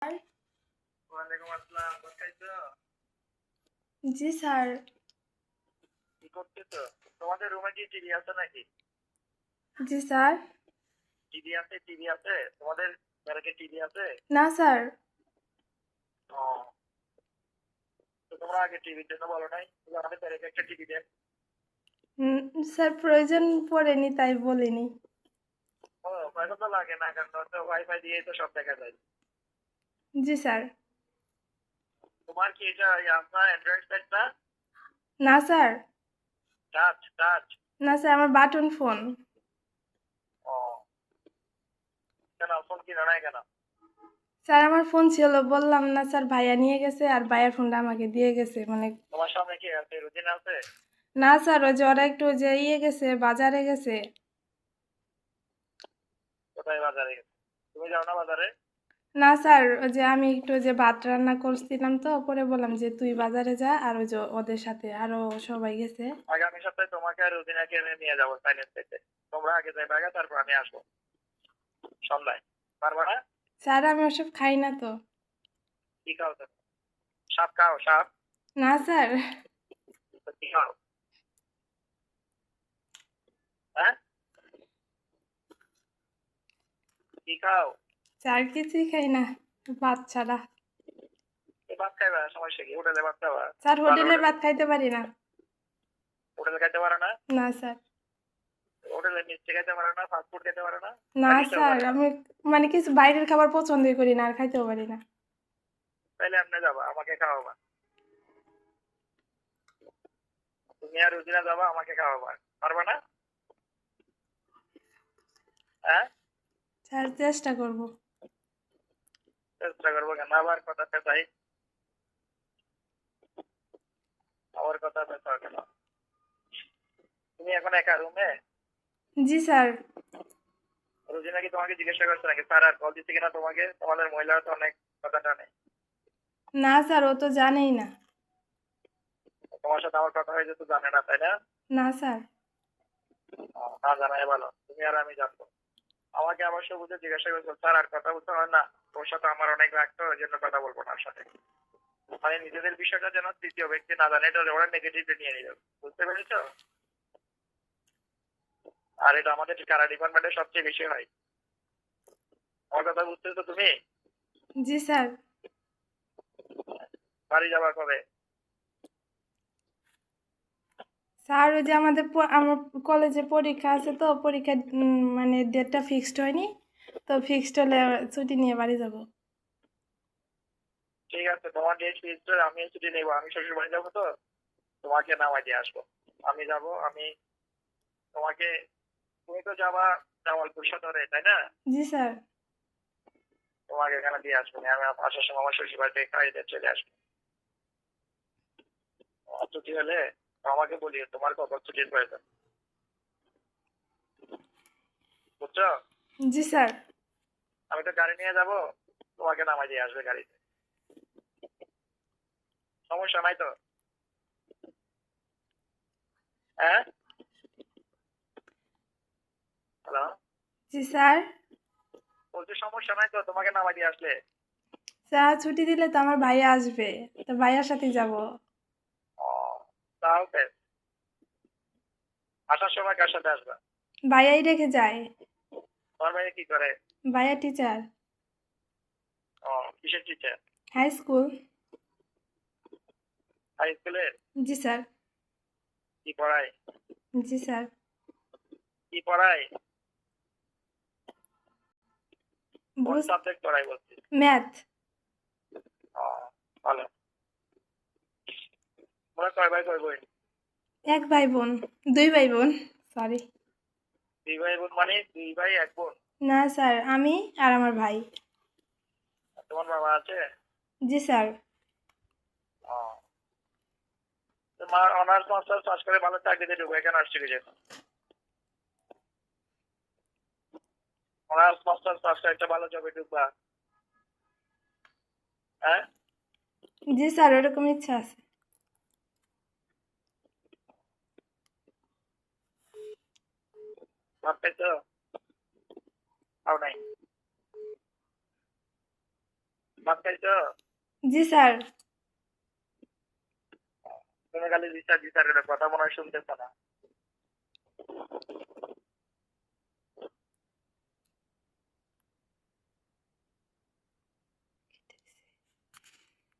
ওয়ালাইকুম আসসালাম। খাইছো? জি স্যার। কি করতেছো? তোমাদের রুমে কি টিভি আছে নাকি? জি স্যার। টিভি আছে, টিভি আছে তোমাদের ঘরে কি টিভি আছে? না স্যার। ও, তো তোমরা আগে টিভির জন্য বলো নাই যে আমাদের ঘরে একটা টিভি দেন? স্যার প্রয়োজন পড়েনি তাই বলিনি। ও, পয়সা তো লাগে না, কারণ তো ওয়াইফাই দিয়েই তো সব দেখা যায়। জি স্যার। তোমার কি এটা আপনার অ্যান্ড্রয়েড সেট না? না স্যার। Touch touch? না স্যার, আমার বাটন ফোন। ও, কেন ফোন কিনো নাই কেন? স্যার আমার ফোন ছিল, বললাম না স্যার, ভাইয়া নিয়ে গেছে আর ভাইয়ার ফোনটা আমাকে দিয়ে গেছে মানে। তোমার সামনে কি আছে, রুজিন আছে? না স্যার, ওই যে ওরা একটু যে গেছে, বাজারে গেছে। কোথায় বাজারে গেছে? তুমি যাও না বাজারে? না স্যার, ওই যে আমি একটু যে ভাত রান্না করছিলাম তো, পরে বললাম যে তুই বাজারে যা, আর ওই যে ওদের সাথে আরো সবাই গেছে। আগামী সপ্তাহে তোমাকে আর রুজিনাকে নিয়ে যাবো সাইন্স থেকে। তোমরা আগে যাই আগে, তারপর আমি আসবো সন্ধ্যায়। পারবা না? স্যার আমি ওসব খাই না তো। কি খাও তুমি? সাপ খাও, সাপ? না স্যার। তো কি খাও? হ্যাঁ, কি খাও? স্যার কিছুই খাই না, ভাত ছাড়া। এই ভাত খাইবা, সমস্যা কি? হোটেলে ভাত খাবা? স্যার ভালো হোটেলের হোটেল? ভাত খাইতে পারি না। হোটেলে খাইতে পারো না? না স্যার। হোটেলে মিষ্টি খাইতে পারো না? ফাস্ট ফুড খেতে পারো না? না না কিছুও স্যার, পারে না? আমি মানে কিছু বাইরের খাবার পছন্দই করি না আর খাইতেও পারি না। তাইলে আপনি যাবা, আমাকে খাওয়াবা। তুমি আর রুজিনা যাবা, আমাকে খাওয়াবা। পারবা না? হ্যাঁ, স্যার চেষ্টা করব। চেষ্টা করবো কেন? আবার কথা পেঁচাই, আবার কথা পেঁচাও কেন? তুমি এখন একা রুমে? জি স্যার। রুজিনা কি তোমাকে জিজ্ঞাসা করছে নাকি স্যার আর কল দিচ্ছে কিনা তোমাকে? তোমাদের মহিলারা তো অনেক কথা জানে। না স্যার, ও তো জানেই না। তোমার সাথে আমার কথা হয়েছে তো জানে না, তাই না? না স্যার। না জানাই ভালো, তুমি আর আমি জানবো। আমাকে আবার বুঝে জিজ্ঞাসা করছো স্যার আর কথা বলতে হয় না? তোর সাথে আমার অনেক রাখতো, ওই জন্য কথা বলবো না ওর সাথে। মানে নিজেদের বিষয়টা যেন তৃতীয় ব্যক্তি না জানে, এটা ওরা নেগেটিভলি নিয়ে নিল। বুঝতে পেরেছো? আর এটা আমাদের কারা ডিপার্টমেন্টে সবচেয়ে বেশি হয়। আমার কথা বুঝতেছো তুমি? জি স্যার। বাড়ি যাবা কবে? স্যার ওই যে আমার কলেজে পরীক্ষা আছে তো, পরীক্ষা মানে ডেটটা ফিক্সড হয়নি, তো ফিক্সড হলে ছুটি নিয়ে বাড়ি যাব। ঠিক আছে, তোমার ডেট ফিক্সড, আমি ছুটি নেবো, আমি শ্বশুর বাড়ি যাবো তো, তোমাকে নামাই দিয়ে আসবো। আমি যাব, আমি তোমাকে, তুমি তো যাবা জামালপুর সদরে, তাই না? জি স্যার। তোমাকে এখানে দিয়ে আসবো, আমি আসার সময় আমার শ্বশুর বাড়িতে খাইয়ে দিয়ে চলে আসবো। ছুটি হলে আমাকে বলিও তোমার কখন ছুটির প্রয়োজন। বুঝছো? জি স্যার। আমি তো গাড়ি নিয়ে যাব, তোমাকে নামাই দিয়ে আসবে গাড়িতে। সমস্যা নাই তো? হ্যাঁ, হ্যালো? জি স্যার। বলছি সমস্যা নাই তো তোমাকে নামাই দিয়ে আসলে? স্যার ছুটি দিলে তো আমার ভাইয়া আসবে, তো ভাইয়ার সাথেই যাব। ও, তাও বেশ। আসার সময় কার সাথে আসবা? ভাইয়াই রেখে যায়। তোমার ভাই কি করে? ভাইয়া টিচার। ও, কিসের টিচার? High school. হাই স্কুলের? জি স্যার। কি পড়ায়? জি স্যার। কি পড়ায়? কোন বুঝ সাবজেক্ট পড়ায় বলছি? ম্যাথ। ও, ভালো। তোমরা কয় ভাই কয় বোন? এক ভাই বোন। দুই ভাই বোন। সরি। দুই ভাই বোন মানে দুই ভাই এক বোন? না স্যার, আমি আর আমার ভাই। তোমার বাবা আছে? জি স্যার। ও, তোমার অনার্স মাস্টার্স পাস করে ভালো চাকরিতে ঢুকবে, এখানে আসছে কি জন্য? অনার্স মাস্টার্স পাস করে একটা ভালো জবে ঢুকবা। হ্যাঁ, জি স্যার, ওরকম ইচ্ছা আছে। ভাবতে তো পাও নাই? ভাত খাইছো? জি স্যার। তুমি খালি জি স্যার কথা মনে হয় শুনতেছো না।